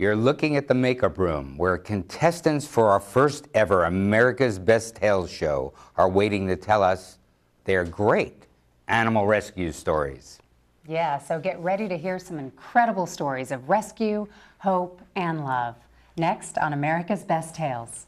You're looking at the makeup room, where contestants for our first ever America's Best Tales show are waiting to tell us their great animal rescue stories. Yeah, so get ready to hear some incredible stories of rescue, hope, and love. Next on America's Best Tales.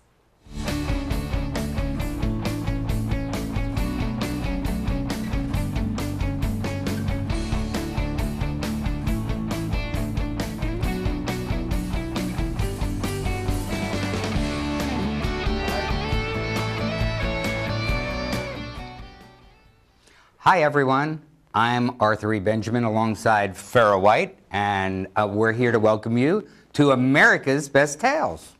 Hi everyone, I'm Arthur E. Benjamin alongside Farrah White, and we're here to welcome you to America's Best Tales.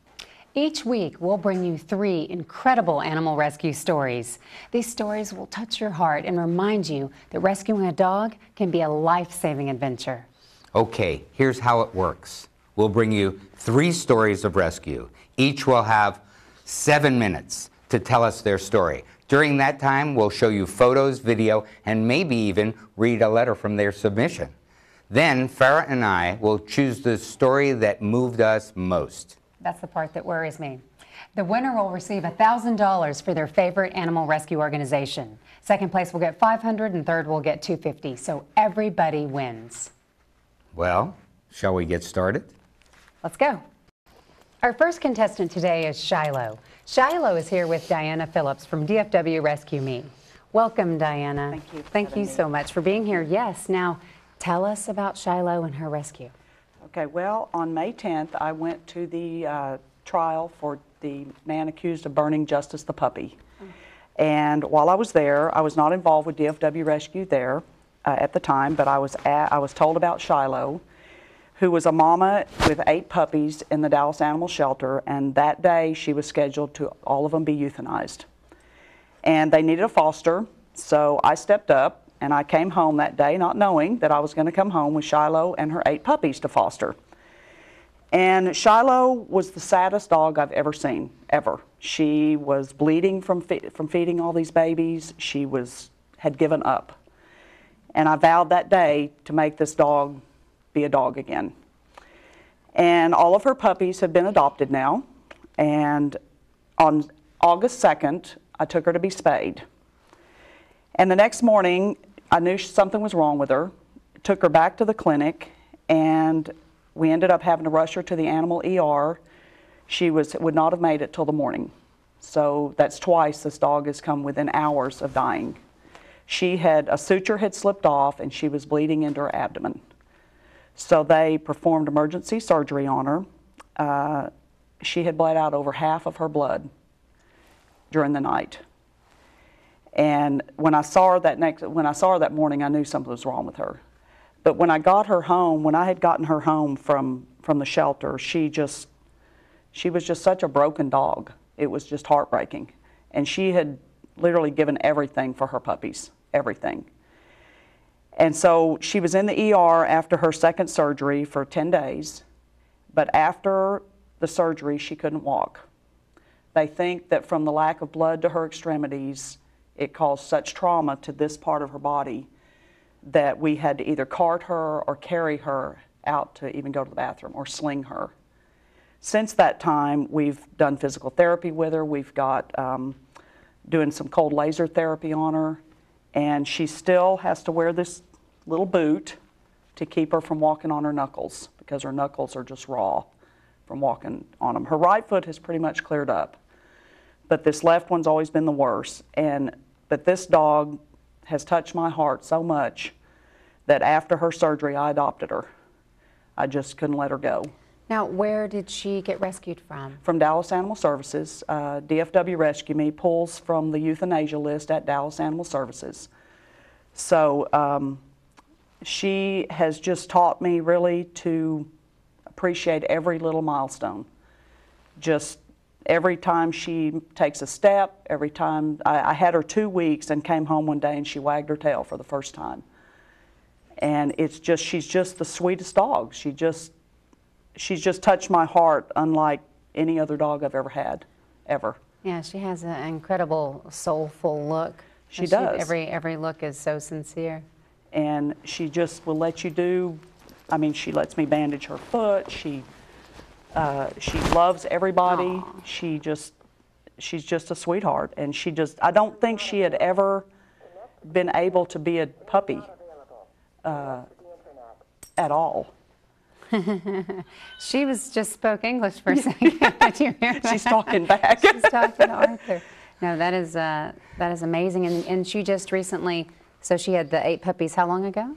Each week, we'll bring you 3 incredible animal rescue stories. These stories will touch your heart and remind you that rescuing a dog can be a life-saving adventure. Okay, here's how it works. We'll bring you 3 stories of rescue. Each will have 7 minutes to tell us their story. During that time, we'll show you photos, video, and maybe even read a letter from their submission. Then, Farrah and I will choose the story that moved us most. That's the part that worries me. The winner will receive $1,000 for their favorite animal rescue organization. Second place will get $500 and third will get $250, so everybody wins. Well, shall we get started? Let's go. Our first contestant today is Shilo. Shilo is here with Diana Phillips from DFW Rescue Me. Welcome, Diana. Thank you. Thank you so much for being here. Yes, now tell us about Shilo and her rescue. Okay, well, on May 10th, I went to the trial for the man accused of burning Justice the puppy. And while I was there, I was not involved with DFW Rescue there at the time, but I was told about Shilo, who was a mama with 8 puppies in the Dallas Animal Shelter, and that day she was scheduled to all of them be euthanized. And they needed a foster, so I stepped up and I came home that day not knowing that I was going to come home with Shilo and her 8 puppies to foster. And Shilo was the saddest dog I've ever seen, ever. She was bleeding from feeding all these babies. She had given up. And I vowed that day to make this dog be a dog again. And all of her puppies have been adopted now. And on August 2nd, I took her to be spayed. And the next morning, I knew something was wrong with her, took her back to the clinic, and we ended up having to rush her to the animal ER. She would not have made it till the morning. So that's twice this dog has come within hours of dying. A suture had slipped off and she was bleeding into her abdomen. So they performed emergency surgery on her. She had bled out over half of her blood during the night. And when I saw her that morning, I knew something was wrong with her. But when I got her home, when I had gotten her home from the shelter, she was just such a broken dog. It was just heartbreaking. And she had literally given everything for her puppies, everything. And so she was in the ER after her second surgery for 10 days, but after the surgery, she couldn't walk. They think that from the lack of blood to her extremities, it caused such trauma to this part of her body that we had to either cart her or carry her out to even go to the bathroom or sling her. Since that time, we've done physical therapy with her. We've got doing some cold laser therapy on her, and she still has to wear this little boot to keep her from walking on her knuckles because her knuckles are just raw from walking on them. Her right foot has pretty much cleared up, but this left one's always been the worst. But this dog has touched my heart so much that after her surgery, I adopted her. I just couldn't let her go. Now, where did she get rescued from? From Dallas Animal Services. DFW Rescue Me pulls from the euthanasia list at Dallas Animal Services. So she has just taught me really to appreciate every little milestone. Just every time she takes a step, every time. I had her 2 weeks and came home one day and she wagged her tail for the first time. And she's just the sweetest dog. She's just touched my heart unlike any other dog I've ever had, ever. Yeah, she has an incredible soulful look. She does. Every look is so sincere. And she just will let you do, I mean, she lets me bandage her foot. She She loves everybody. She's just a sweetheart, and I don't think she had ever been able to be a puppy at all. She just spoke English for a second. Did you hear that? She's talking back. She's talking to Arthur. No, that is amazing. And she just recently, so she had the 8 puppies how long ago?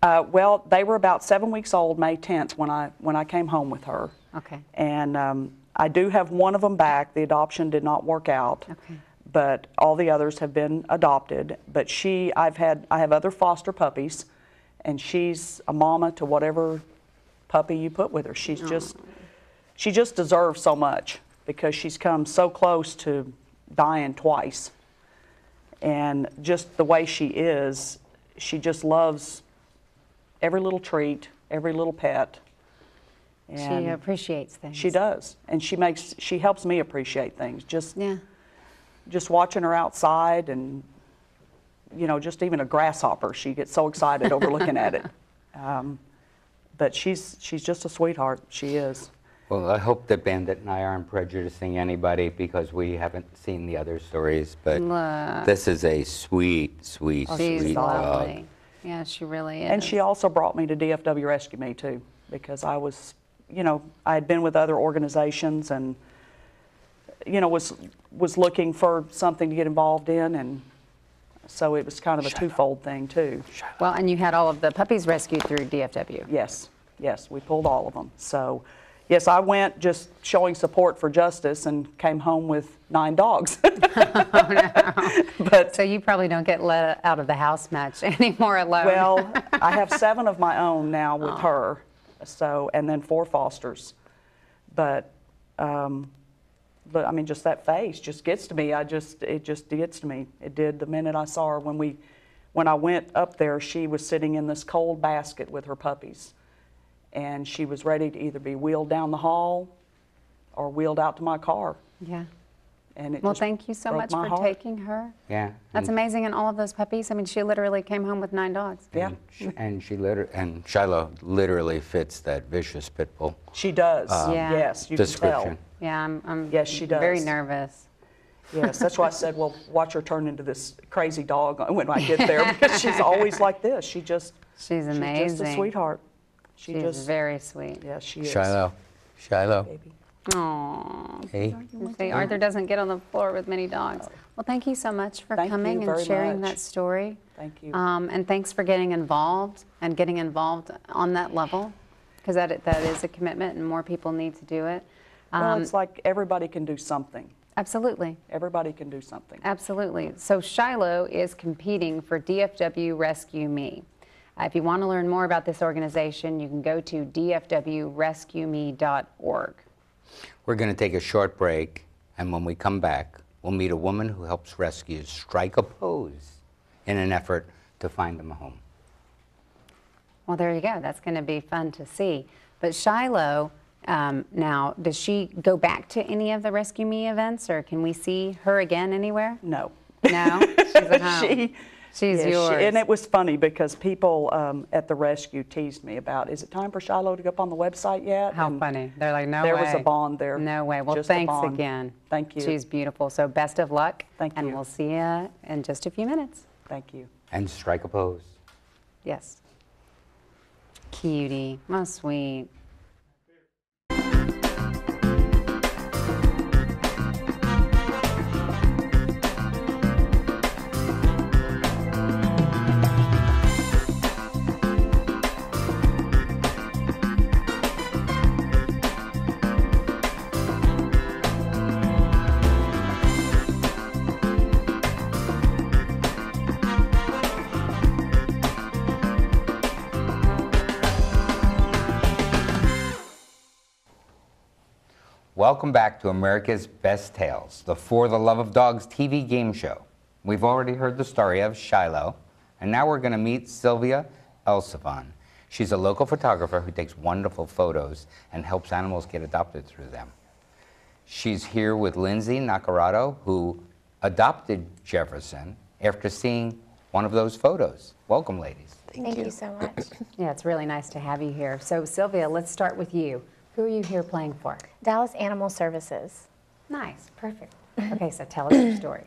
Well, they were about 7 weeks old, May 10th, when I came home with her. Okay. And I do have one of them back. The adoption did not work out. Okay. But all the others have been adopted. But I have other foster puppies, and she's a mama to whatever puppy you put with her. She just deserves so much because she's come so close to dying twice. And just the way she is, she just loves every little treat, every little pet. And she appreciates things. She does, and she helps me appreciate things. Just watching her outside, and just even a grasshopper, she gets so excited over looking at it. But she's just a sweetheart. She is. Well, I hope that Bandit and I aren't prejudicing anybody because we haven't seen the other stories, but this is a sweet, sweet, sweet lovely. dog. Yeah, she really is. And she also brought me to DFW Rescue Me too, because I was, I had been with other organizations and, was looking for something to get involved in, and so it was kind of a twofold thing too. Well, and you had all of the puppies rescued through DFW. Yes, we pulled all of them. So, yes, I went just showing support for justice and came home with 9 dogs. Oh, no. But so you probably don't get let out of the house much anymore alone. Well, I have 7 of my own now with her, so, and then 4 fosters. But I mean, just that face just gets to me. It just gets to me. It did the minute I saw her. When I went up there, she was sitting in this cold basket with her puppies. And she was ready to either be wheeled down the hall or wheeled out to my car. Yeah. And it well, just thank you so broke much my for heart. taking her. Yeah. That's amazing. And all of those puppies, I mean, she literally came home with 9 dogs. Yeah. And Shilo literally fits that vicious pit bull. She does. Yeah. Yes, you description. can tell. Yeah, I'm Yes, she does. very nervous. Yes, that's why I said, well, watch her turn into this crazy dog when I get there, because she's always like this. She's amazing. She's just a sweetheart. She's very sweet. Yeah, she is. Shilo. Baby. Aww. Hey. See, Arthur doesn't get on the floor with many dogs. Well, thank you so much for Thank coming you and very sharing much. that story. Thank you. And thanks for getting involved on that level, because that is a commitment and more people need to do it. Well, it's like everybody can do something. Absolutely. Everybody can do something. Absolutely. So Shilo is competing for DFW Rescue Me. If you want to learn more about this organization, you can go to dfwrescueme.org. We're going to take a short break, and when we come back, we'll meet a woman who helps rescues strike a pose in an effort to find them a home. Well, there you go. That's going to be fun to see. But Shilo, now, does she go back to any of the Rescue Me events, or can we see her again anywhere? No. No? She's at home. She's yours. And it was funny because people at the rescue teased me about, is it time for Shilo to go up on the website yet? How funny. They're like, no way. There was a bond there. No way. Well, Just a thanks bond. again. Thank you. She's beautiful. So best of luck. Thank you. And we'll see you in just a few minutes. Thank you. And strike a pose. Yes. Cutie. Oh, sweet. Welcome back to America's Best Tales, the For the Love of Dogs TV game show. We've already heard the story of Shilo, and now we're going to meet Sylvia Elzafon. She's a local photographer who takes wonderful photos and helps animals get adopted through them. She's here with Lindsay Nacarado, who adopted Jefferson after seeing one of those photos. Welcome, ladies. Thank you so much. Yeah, it's really nice to have you here. So, Sylvia, let's start with you. Who are you here playing for? Dallas Animal Services. Nice, perfect. Okay, so tell us your story.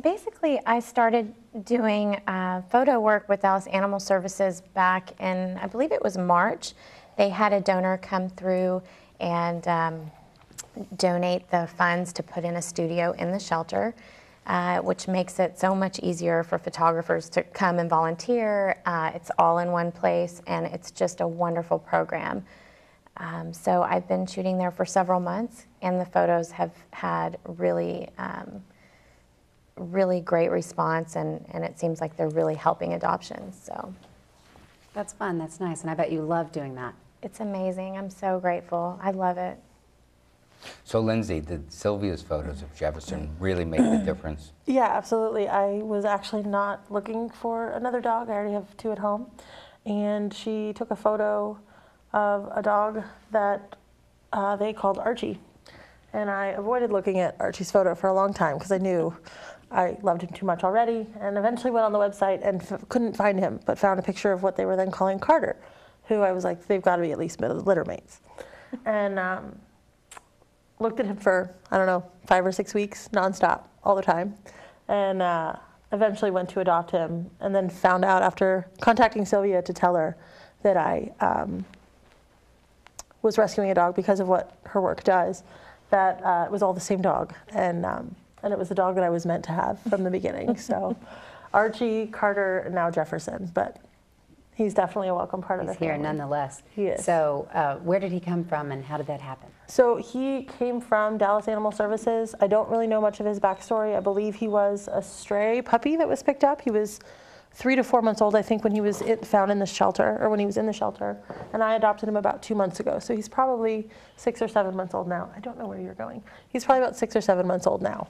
Basically, I started doing photo work with Dallas Animal Services back in, I believe it was March. They had a donor come through and donate the funds to put in a studio in the shelter, which makes it so much easier for photographers to come and volunteer. It's all in one place, and it's just a wonderful program. So I've been shooting there for several months, and the photos have had really, really great response, and it seems like they're really helping adoptions. So That's fun, that's nice, and I bet you love doing that. it's amazing. I'm so grateful. I love it. So Lindsay, did Sylvia's photos of Jefferson really make the difference? Yeah, absolutely. I was actually not looking for another dog. I already have 2 at home. And she took a photo of a dog that they called Archie. And I avoided looking at Archie's photo for a long time because I knew I loved him too much already. And eventually went on the website and couldn't find him, but found a picture of what they were then calling Carter, who I was like, they've got to be at least litter mates. And looked at him for, I don't know, 5 or 6 weeks, nonstop, all the time. And eventually went to adopt him, and then found out after contacting Sylvia to tell her that I was rescuing a dog because of what her work does, that it was all the same dog. And it was the dog that I was meant to have from the beginning. So Archie, Carter, and now Jefferson. But he's definitely a welcome part of the family. He's here nonetheless. He is. So where did he come from and how did that happen? So he came from Dallas Animal Services. I don't really know much of his backstory. I believe he was a stray puppy that was picked up. He was 3 to 4 months old, I think, when he was found in the shelter, or when he was in the shelter. And I adopted him about 2 months ago. So he's probably 6 or 7 months old now. I don't know where you're going. He's probably about 6 or 7 months old now.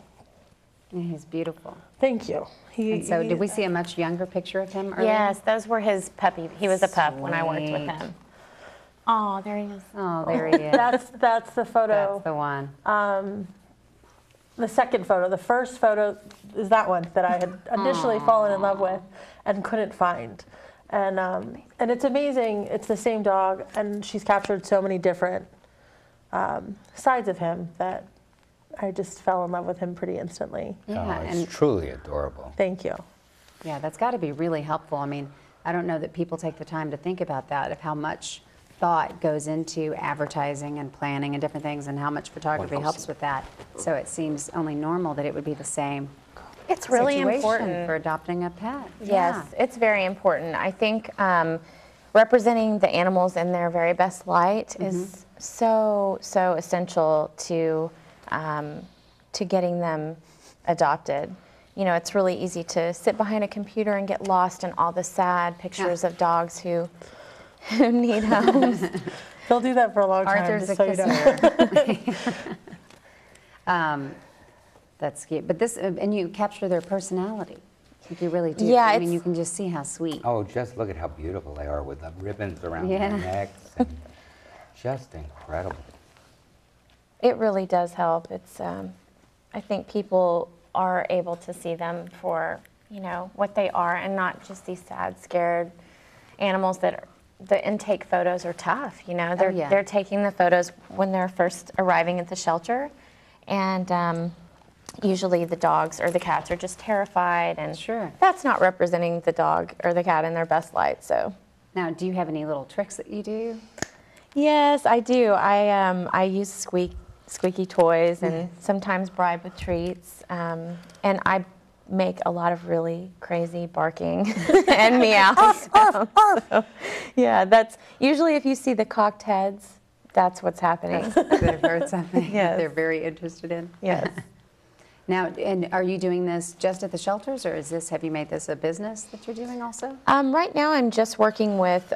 Yeah, he's beautiful. Thank you. And so did we see a much younger picture of him earlier? Yes, those were his puppy. He was a pup when I worked with Sweet. him. Oh, there he is. Oh, there he is. That's the photo. That's the one. The second photo. The first photo is that one that I had initially fallen in love with and couldn't find. And it's amazing. It's the same dog, and she's captured so many different sides of him that I just fell in love with him pretty instantly. Yeah, Oh, it's truly adorable. Thank you. yeah, that's got to be really helpful. I mean, I don't know that people take the time to think about that, of how much thought goes into advertising and planning and different things, and how much photography helps with that. So it seems only normal that it would be the same It's really situation important. for adopting a pet. Yes, it's very important. I think representing the animals in their very best light is so essential to getting them adopted. You know, it's really easy to sit behind a computer and get lost in all the sad pictures of dogs who need homes. They'll do that for a long time. Arthur's a just so you know. kisser. That's cute. But this, and you capture their personality. Like you really do. Yeah, I mean, it's- you can just see how sweet. Oh, just look at how beautiful they are with the ribbons around Yeah. their necks. And just incredible. It really does help. It's, I think people are able to see them for, you know, what they are, and not just these sad, scared animals that are, the intake photos are tough. You know, they're taking the photos when they're first arriving at the shelter, and usually the dogs or the cats are just terrified, and Sure. that's not representing the dog or the cat in their best light. So. Now, do you have any little tricks that you do? Yes, I do. I use squeaky toys and sometimes bribe with treats. And I make a lot of really crazy barking and meows. So, yeah, that's usually if you see the cocked heads, that's what's happening. They've heard something that Yes. they're very interested in? Yes. Now, and are you doing this just at the shelters, or have you made this a business that you're doing also? Right now, I'm just working with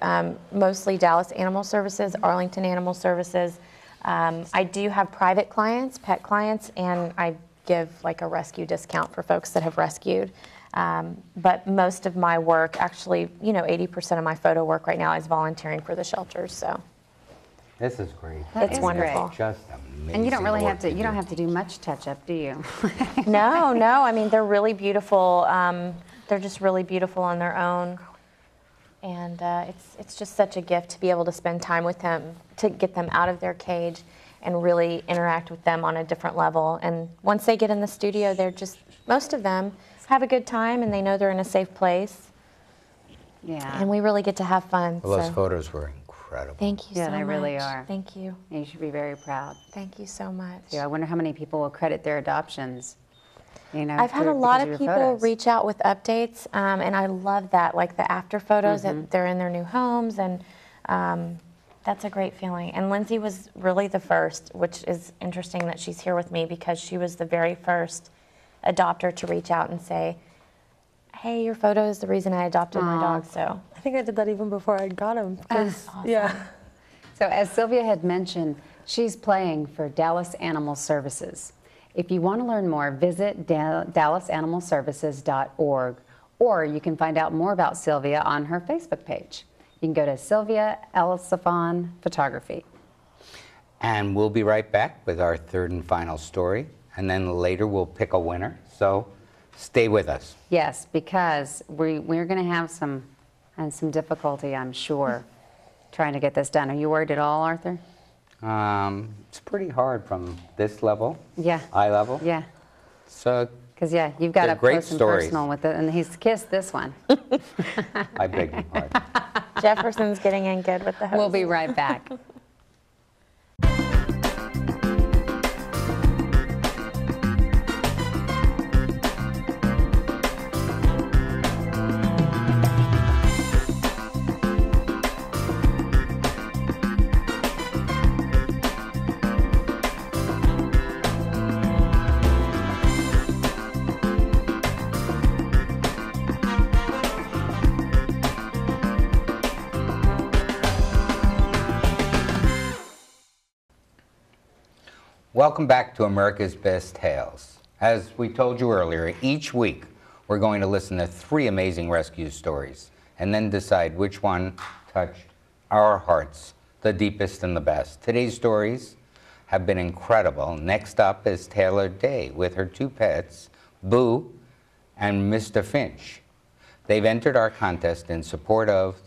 mostly Dallas Animal Services, Arlington Animal Services. I do have private clients, pet clients, and I give like a rescue discount for folks that have rescued. But most of my work, actually, 80% of my photo work right now is volunteering for the shelters. So This is great. That it's is wonderful. great. Just amazing. And you don't really work have to, you don't have to do much touch-up, do you? No, I mean, they're really beautiful. They're just really beautiful on their own. And it's just such a gift to be able to spend time with them, to get them out of their cage and really interact with them on a different level. And once they get in the studio, they're just, most of them have a good time and they know they're in a safe place. Yeah. And we really get to have fun. Well, those so. photos were incredible. Thank you so Yeah, much. they really are. Thank you. You should be very proud. Thank you so much. Yeah, I wonder how many people will credit their adoptions. You know, I've had a lot of your people photos. reach out with updates, and I love that, like the after photos that they're in their new homes, and that's a great feeling. And Lindsay was really the first, which is interesting that she's here with me because she was the very first adopter to reach out and say, hey, your photo is the reason I adopted my dog. So I think I did that even before I got him. awesome. Yeah. So as Sylvia had mentioned, she's playing for Dallas Animal Services. If you want to learn more, visit DallasAnimalServices.org, or you can find out more about Sylvia on her Facebook page. You can go to Sylvia Elzafon Photography. And we'll be right back with our third and final story, and then later we'll pick a winner. So stay with us. Yes, because we're going to have some difficulty, I'm sure, trying to get this done. Are you worried at all, Arthur? It's pretty hard from this level, Yeah. eye level. Yeah. So Because, yeah, you've got They're up great close and stories. personal with it, and he's kissed this one. I beg your pardon. Jefferson's getting in good with the host. We'll be right back. Welcome back to America's Best Tales. As we told you earlier, each week we're going to listen to 3 amazing rescue stories and then decide which one touched our hearts the deepest and the best. Today's stories have been incredible. Next up is Taylor Day with her 2 pets, Boo and Mr. Finch. They've entered our contest in support of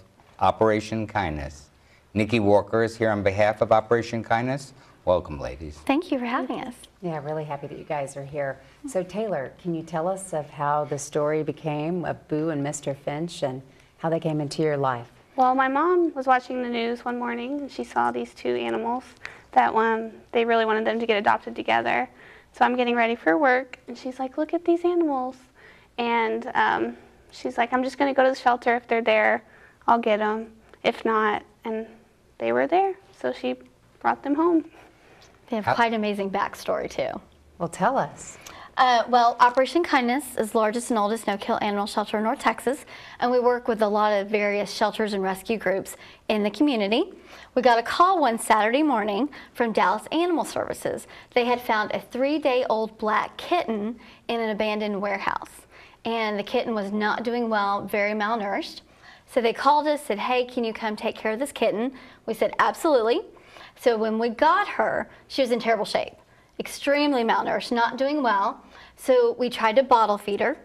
Operation Kindness. Nikki Walker is here on behalf of Operation Kindness. Welcome, ladies. Thank you for having us. Yeah, really happy that you guys are here. So Taylor, can you tell us of how the story became of Boo and Mr. Finch and how they came into your life? Well, my mom was watching the news one morning and she saw these 2 animals that they really wanted them to get adopted together. So I'm getting ready for work and she's like, look at these animals. And she's like, I'm just going to go to the shelter. If they're there, I'll get them. If not, and they were there. So she brought them home. They have quite an amazing backstory, too. Well, tell us. Well, Operation Kindness is the largest and oldest no-kill animal shelter in North Texas, and we work with a lot of various shelters and rescue groups in the community. We got a call one Saturday morning from Dallas Animal Services. They had found a 3-day-old black kitten in an abandoned warehouse, and the kitten was not doing well, very malnourished. So they called us, said, hey, can you come take care of this kitten? We said, absolutely. So when we got her, she was in terrible shape, extremely malnourished, not doing well. So we tried to bottle feed her.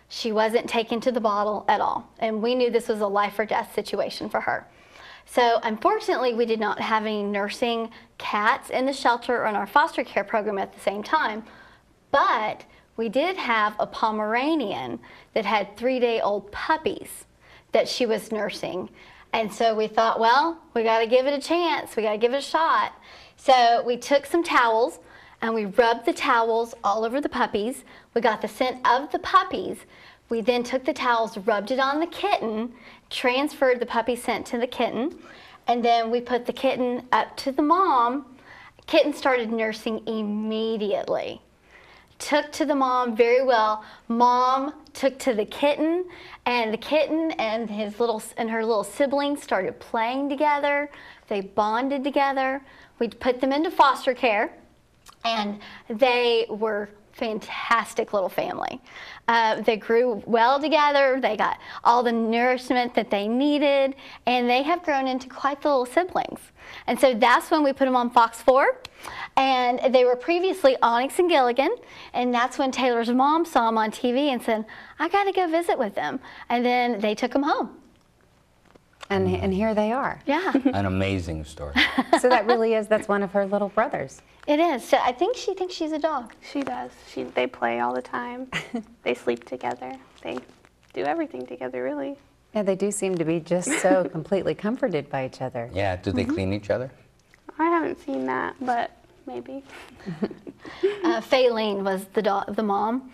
She wasn't taken to the bottle at all. And we knew this was a life or death situation for her. So unfortunately, we did not have any nursing cats in the shelter or in our foster care program at the same time. But we did have a Pomeranian that had 3-day-old puppies that she was nursing. And so we thought, well, we got to give it a chance. We got to give it a shot. So we took some towels and we rubbed the towels all over the puppies. We got the scent of the puppies. We then took the towels, rubbed it on the kitten, transferred the puppy scent to the kitten, and then we put the kitten up to the mom. Kitten started nursing immediately. Took to the mom very well. Mom took to the kitten and her little siblings started playing together. They bonded together. We put them into foster care and they were fantastic little family. They grew well together. They got all the nourishment that they needed and they have grown into quite the little siblings. And so that's when we put them on Fox 4. And they were previously Onyx and Gilligan, and that's when Taylor's mom saw them on TV and said, I got to go visit with them. And then they took them home. And here they are. Yeah, An amazing story. So that really is, that's one of her little brothers. it is. So I think she thinks she's a dog. She does. They play all the time. They sleep together. They do everything together, really. Yeah, they do seem to be just so completely comforted by each other. Yeah, do they clean each other? I haven't seen that, but maybe. Faylene was the mom.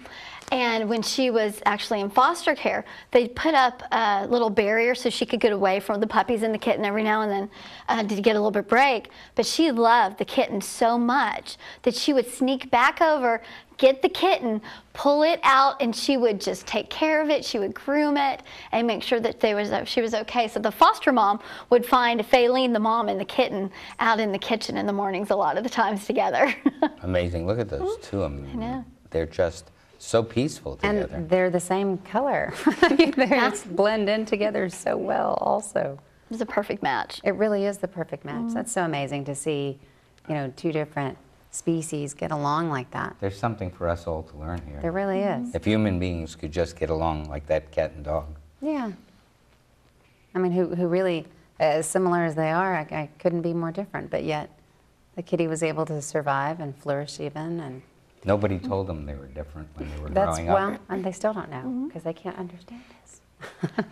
And when she was actually in foster care, they put up a little barrier so she could get away from the puppies and the kitten every now and then to get a little bit break. But she loved the kitten so much that she would sneak back over, get the kitten, pull it out, and she would just take care of it. She would groom it and make sure that she was okay. So the foster mom would find Faylene, the mom, and the kitten out in the kitchen in the mornings a lot of the times together. Amazing. Look at those two. I know. They're just so peaceful together. And they're the same color. They just blend in together so well also. It was a perfect match. It really is the perfect match. That's so amazing to see, you know, two different species get along like that. There's something for us all to learn here. There really is. If human beings could just get along like that cat and dog. Yeah. I mean, who really, as similar as they are, I couldn't be more different, but yet the kitty was able to survive and flourish even. And Nobody told them they were different when they were that's, growing up. well, and they still don't know because they can't understand this.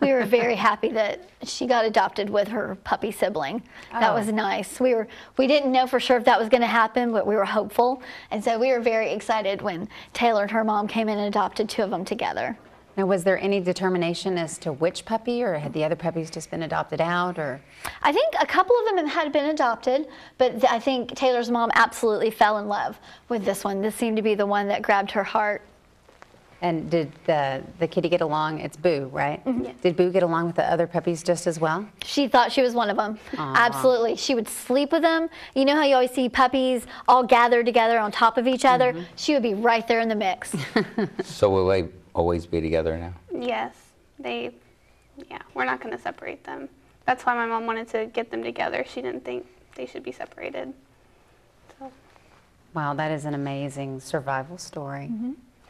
We were very happy that she got adopted with her puppy sibling. That was nice. We didn't know for sure if that was going to happen, but we were hopeful. And so we were very excited when Taylor and her mom came in and adopted two of them together. Now, was there any determination as to which puppy, or had the other puppies just been adopted out, or? I think a couple of them had been adopted, but I think Taylor's mom absolutely fell in love with this one. This seemed to be the one that grabbed her heart. And did the kitty get along? It's Boo, right? Yes. Did Boo get along with the other puppies just as well? She thought she was one of them. Absolutely. She would sleep with them. You know how you always see puppies all gathered together on top of each other? She would be right there in the mix. So will they always be together now? Yes. We're not going to separate them. That's why my mom wanted to get them together. She didn't think they should be separated. So. Wow, that is an amazing survival story.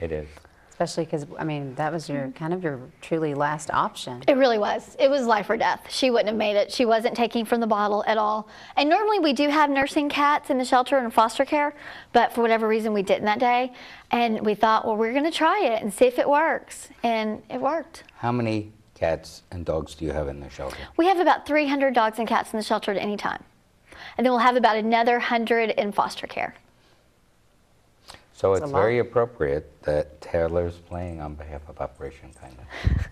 It is. Especially because, I mean, that was your kind of your truly last option. It really was. It was life or death. She wouldn't have made it. She wasn't taking from the bottle at all. And normally we do have nursing cats in the shelter and foster care, but for whatever reason we didn't that day. And we thought, well, we're going to try it and see if it works. And it worked. How many cats and dogs do you have in the shelter? We have about 300 dogs and cats in the shelter at any time. And then we'll have about another 100 in foster care. So That's it's a lot. very appropriate that Taylor's playing on behalf of Operation Kindness.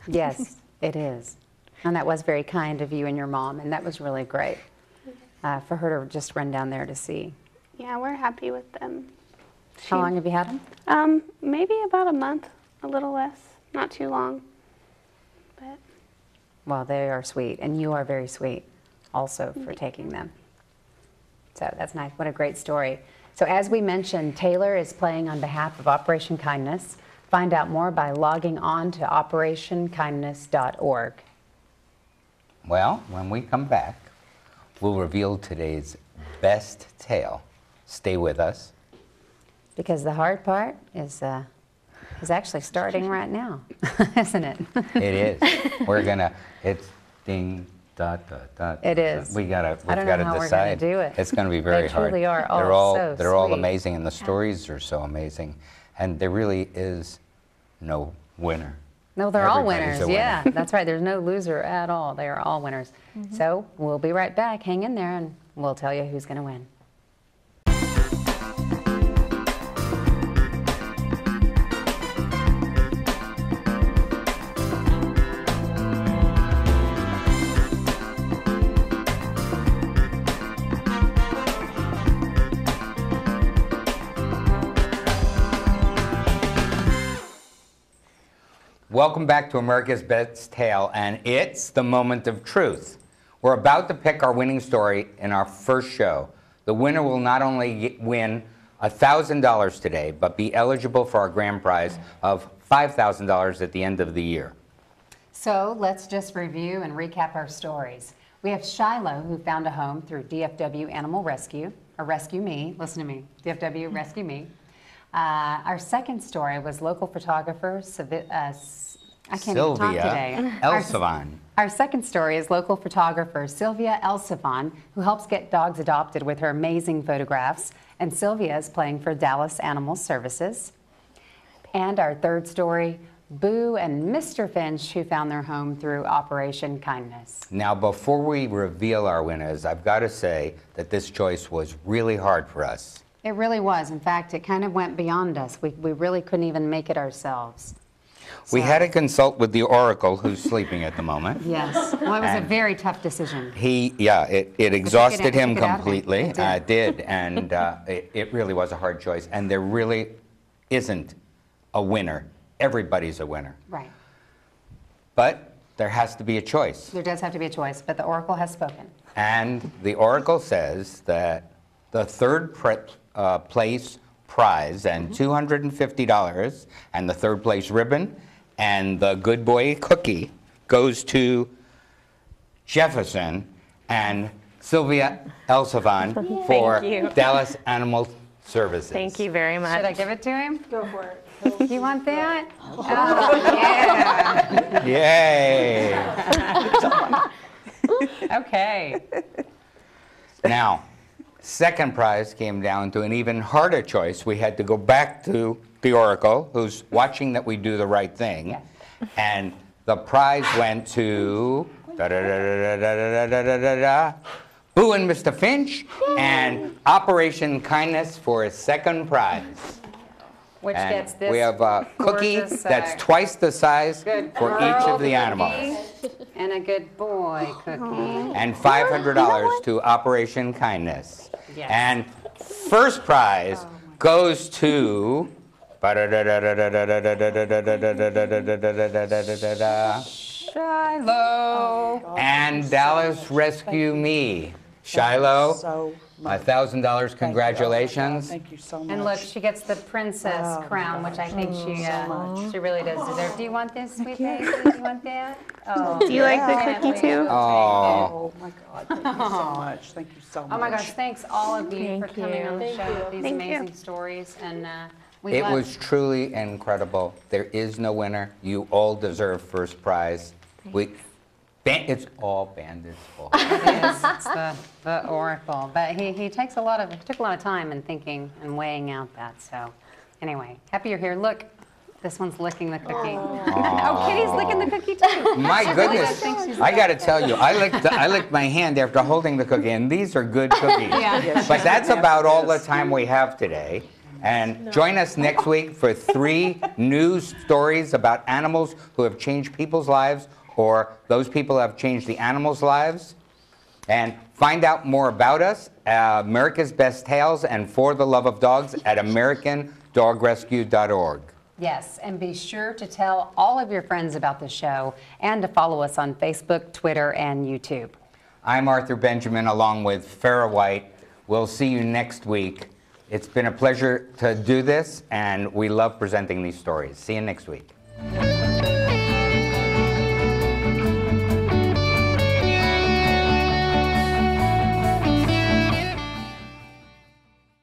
Yes, it is. And that was very kind of you and your mom, and that was really great for her to just run down there to see. Yeah, we're happy with them. How long have you had them? Maybe about a month, a little less, not too long. But Well, they are sweet, and you are very sweet also for taking them. So that's nice. What a great story. So as we mentioned, Taylor is playing on behalf of Operation Kindness. Find out more by logging on to operationkindness.org. Well, when we come back, we'll reveal today's best tale. Stay with us. Because the hard part is actually starting right now, isn't it? It is. We're gonna. It's ding. It is. We've got to I don't know how we're gonna decide. do it. It's going to be very They hard. truly are They're all all so they're all sweet. amazing, and the stories are so amazing, and there really is no winner. No, they're all Everybody's winners. a winner. Yeah, that's right. There's no loser at all. They are all winners. So we'll be right back. Hang in there, and we'll tell you who's going to win. Welcome back to America's Best Tale, and it's the moment of truth. We're about to pick our winning story in our first show. The winner will not only win $1,000 today, but be eligible for our grand prize of $5,000 at the end of the year. So let's just review and recap our stories. We have Shilo, who found a home through DFW Animal Rescue, or Rescue Me. Listen to me, DFW Rescue Me. Our second story was local photographer, I can't even talk Sylvia today. Elzafon. Our second story is local photographer Sylvia Elzafon, who helps get dogs adopted with her amazing photographs. And Sylvia is playing for Dallas Animal Services. And our third story, Boo and Mr. Finch, who found their home through Operation Kindness. Now, before we reveal our winners, I've got to say that this choice was really hard for us. It really was. In fact, it kind of went beyond us. We really couldn't even make it ourselves. We had to consult with the Oracle, who's sleeping at the moment. Yes. Well, it was a very tough decision. It exhausted him took it out of him. completely. It did. And it really was a hard choice. And there really isn't a winner. Everybody's a winner. Right. But there has to be a choice. There does have to be a choice, but the Oracle has spoken. And the Oracle says that the third place prize and $250 and the third place ribbon and the Good Boy cookie goes to Jefferson and Sylvia Elzafon for Dallas Animal Services. Thank you very much. Should I give it to him? Go for it. You want that? Oh, yeah. Yay! Okay. Now, second prize came down to an even harder choice. We had to go back to the Oracle, who's watching that we do the right thing, and the prize went to Boo and Mr. Finch and Operation Kindness for a second prize. Which And gets this we have a cookie gorgeous, that's twice the size good for each girl of the animals. cookie and a good boy cookie. And $500 to Operation Kindness. Yes. And first prize goes to Shiloh. and Dallas Rescue Me. Shiloh, So much. $1,000, congratulations. Thank you so much. And look, she gets the princess crown, which I think she really does deserve. Do you want this, sweet baby? Do you want that? Oh, Do you like the cookie too? Oh, Oh my God, thank you so much. Thank you so much. oh my gosh, thanks all of you for Thank coming you. on the show. These Thank you. amazing stories. And we it love was truly incredible. There is no winner. You all deserve first prize. It's all Bandit's fault. It is. It's the Oracle. But he took a lot of time and thinking and weighing out that. So anyway, happy you're here. Look, this one's licking the cookie. Oh, Kitty's licking the cookie too. My She really goodness, does think she's I got to licking. tell you, I licked my hand after holding the cookie, and these are good cookies. Yeah. But that's about all the time we have today. And join us next week for 3 new stories about animals who have changed people's lives, or those people who have changed the animals' lives. And find out more about us, America's Best Tales and For the Love of Dogs at AmericanDogRescue.org. Yes, and be sure to tell all of your friends about the show and to follow us on Facebook, Twitter, and YouTube. I'm Arthur Benjamin along with Farrah White. We'll see you next week. It's been a pleasure to do this, and we love presenting these stories. See you next week.